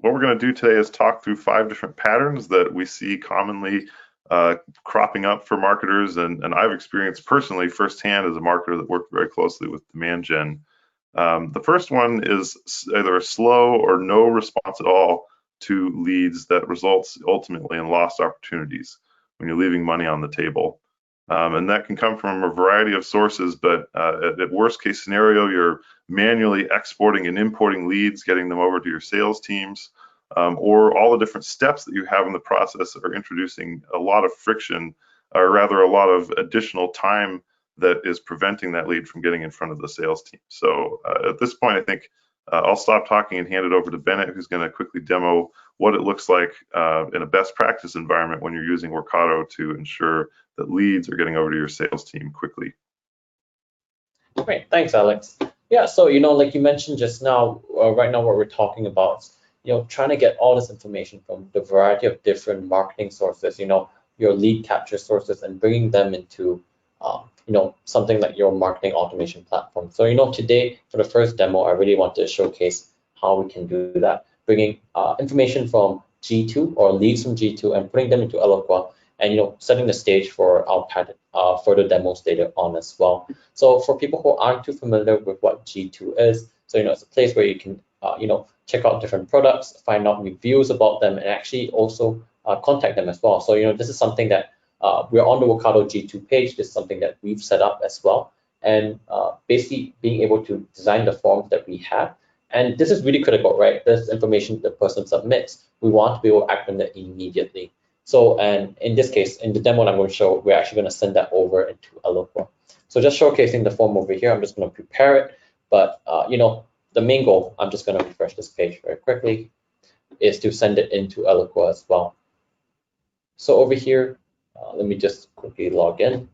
what we're going to do today is talk through 5 different patterns that we see commonly cropping up for marketers, and I've experienced personally firsthand as a marketer that worked very closely with demand gen. The first one is either a slow or no response at all to leads that results ultimately in lost opportunities when you're leaving money on the table. And that can come from a variety of sources, but at worst case scenario, you're manually exporting and importing leads, getting them over to your sales teams, or all the different steps that you have in the process are introducing a lot of friction, or rather a lot of additional time that is preventing that lead from getting in front of the sales team. So at this point, I think I'll stop talking and hand it over to Bennett, who's going to quickly demo what it looks like in a best practice environment when you're using Workato to ensure that leads are getting over to your sales team quickly. Great, thanks, Alex. Yeah, so like you mentioned just now, right now what we're talking about is trying to get all this information from the variety of different marketing sources, your lead capture sources, and bringing them into something like your marketing automation platform. So today for the first demo, I really want to showcase how we can do that, bringing information from G2 or leads from G2 and putting them into Eloqua, and setting the stage for our further demos later on as well. So for people who aren't too familiar with what G2 is, so it's a place where you can check out different products, find out reviews about them, and actually also contact them as well. So this is something that we're on the Workato G2 page. This is something that we've set up as well, and basically being able to design the forms that we have. And this is really critical, right? This information the person submits, we want to be able to act on that immediately. So, and in this case, in the demo I'm going to show, we're actually going to send that over into Eloqua. So just showcasing the form over here, I'm just going to prepare it. But, the main goal, I'm just going to refresh this page very quickly, is to send it into Eloqua as well. So over here, let me just quickly log in,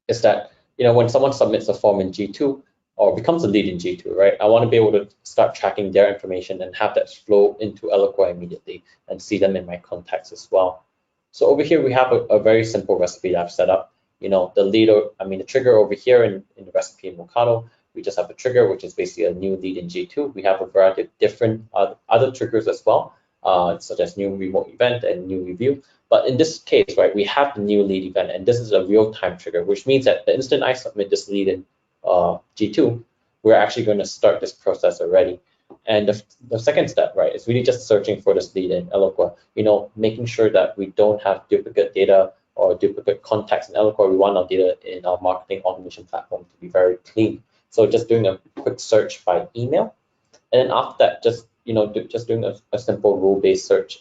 is that, when someone submits a form in G2 or becomes a lead in G2, right, I want to be able to start tracking their information and have that flow into Eloqua immediately and see them in my contacts as well. So over here, we have a very simple recipe that I've set up. The trigger over here in the recipe in Workato, we just have a trigger, which is basically a new lead in G2. We have a variety of different other triggers as well, such as new remote event and new review. But in this case, right, we have the new lead event, and this is a real-time trigger, which means that the instant I submit this lead in G2, we're actually going to start this process already. And the second step, right, is really just searching for this lead in Eloqua, making sure that we don't have duplicate data or duplicate contacts in Eloqua. We want our data in our marketing automation platform to be very clean. So just doing a quick search by email. And then after that, just doing a simple rule-based search.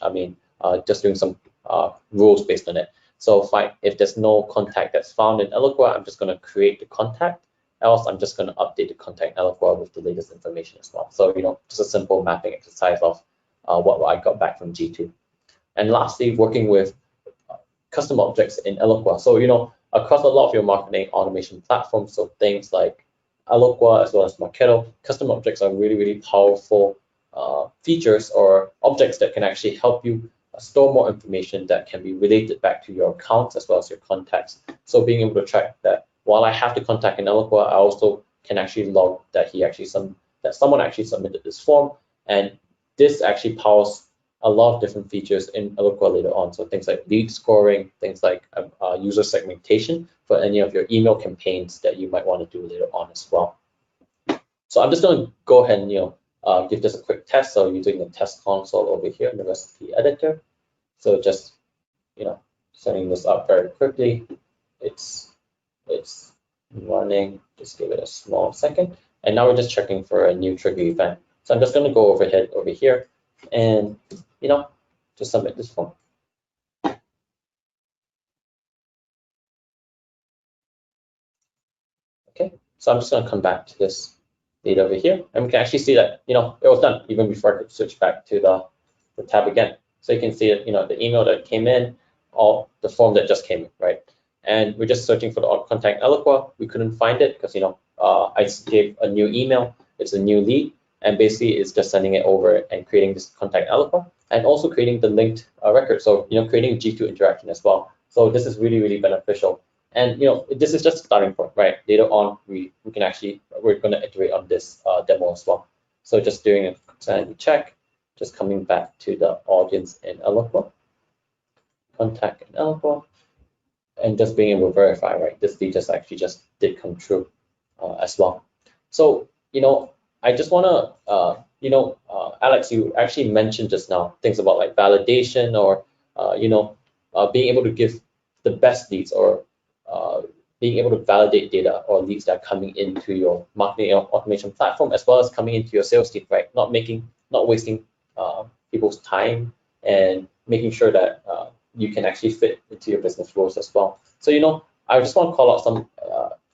Just doing some rules based on it. So if there's no contact that's found in Eloqua, I'm just going to create the contact. Else, I'm just going to update the contact in Eloqua with the latest information as well. So just a simple mapping exercise of what I got back from G2. And lastly, working with custom objects in Eloqua. So across a lot of your marketing automation platforms, so things like Eloqua as well as Workato, custom objects are really, really powerful features or objects that can actually help you store more information that can be related back to your accounts as well as your contacts. So being able to track that while I have the contact in Eloqua, I also can actually log that someone actually submitted this form, and this actually powers a lot of different features in Eloqua later on. So things like lead scoring, things like user segmentation for any of your email campaigns that you might want to do later on as well. So I'm just going to go ahead and give this a quick test. So using the test console over here in the recipe editor. So just setting this up very quickly. It's running. Just give it a small second. And now we're just checking for a new trigger event. So I'm just going to go over here and just submit this form. Okay, so I'm just going to come back to this lead over here, and we can actually see that it was done even before I could switch back to the tab again. So you can see it, the email that came in, or the form that just came in, right? And we're just searching for the contact Eloqua. We couldn't find it because I gave a new email. It's a new lead, and basically it's just sending it over and creating this contact Eloqua, and also creating the linked record. So creating a G2 interaction as well. So this is really, really beneficial. And this is just a starting point, right? Later on, we're going to iterate on this demo as well. So just doing a sanity check, just coming back to the audience in Eloqua, contact in Eloqua, and just being able to verify, right? This lead just did come true as well. So, I just want to, Alex, you actually mentioned just now things about like validation or, being able to give the best leads or being able to validate data or leads that are coming into your marketing automation platform as well as coming into your sales team, right? Not wasting people's time and making sure that you can actually fit into your business roles as well. So, I just want to call out some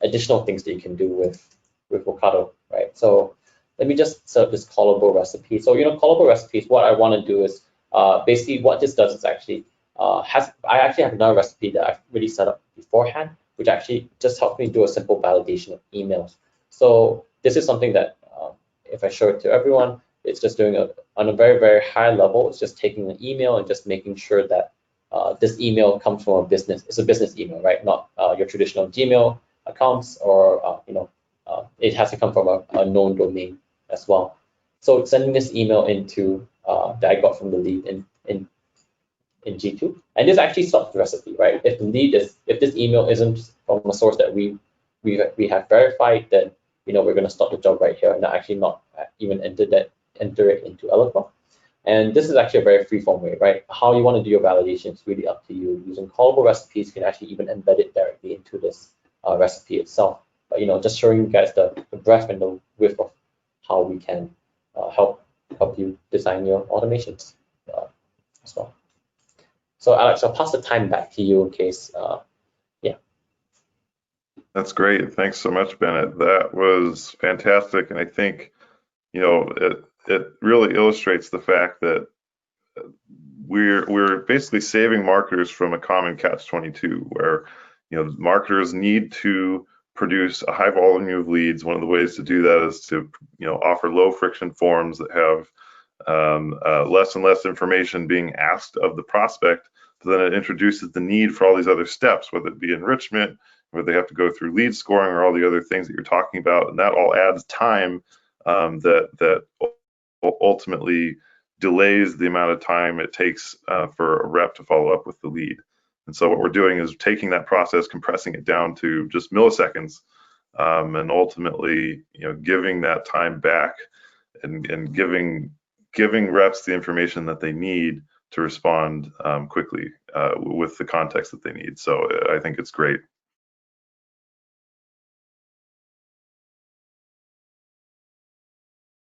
additional things that you can do with Workato, right? So let me just set up this callable recipe. So, callable recipes, what I want to do is basically what this does is actually I actually have another recipe that I've really set up beforehand, which actually just helps me do a simple validation of emails. So this is something that if I show it to everyone, it's just doing on a very, very high level. It's just taking an email and just making sure that this email comes from a business. It's a business email, right? Not your traditional Gmail accounts or, it has to come from a known domain as well. So sending this email into that I got from the lead in G2, and this actually stops the recipe, right? If this email isn't from a source that we have verified, then we're going to stop the job right here and actually not even enter it into Eloqua. And this is actually a very free-form way, right? How you want to do your validation is really up to you. Using callable recipes, you can actually even embed it directly into this recipe itself. But just showing you guys the breadth and the width of how we can help you design your automations as well. So Alex, I'll pass the time back to you in case, yeah. That's great. Thanks so much, Bennett. That was fantastic. And I think, it really illustrates the fact that we're basically saving marketers from a common catch-22 where, marketers need to produce a high volume of leads. One of the ways to do that is to, offer low friction forms that have less and less information being asked of the prospect. But then it introduces the need for all these other steps, whether it be enrichment, where they have to go through lead scoring or all the other things that you're talking about. And that all adds time that ultimately delays the amount of time it takes for a rep to follow up with the lead. And so what we're doing is taking that process, compressing it down to just milliseconds, and ultimately, giving that time back and giving reps the information that they need to respond quickly with the context that they need. So I think it's great.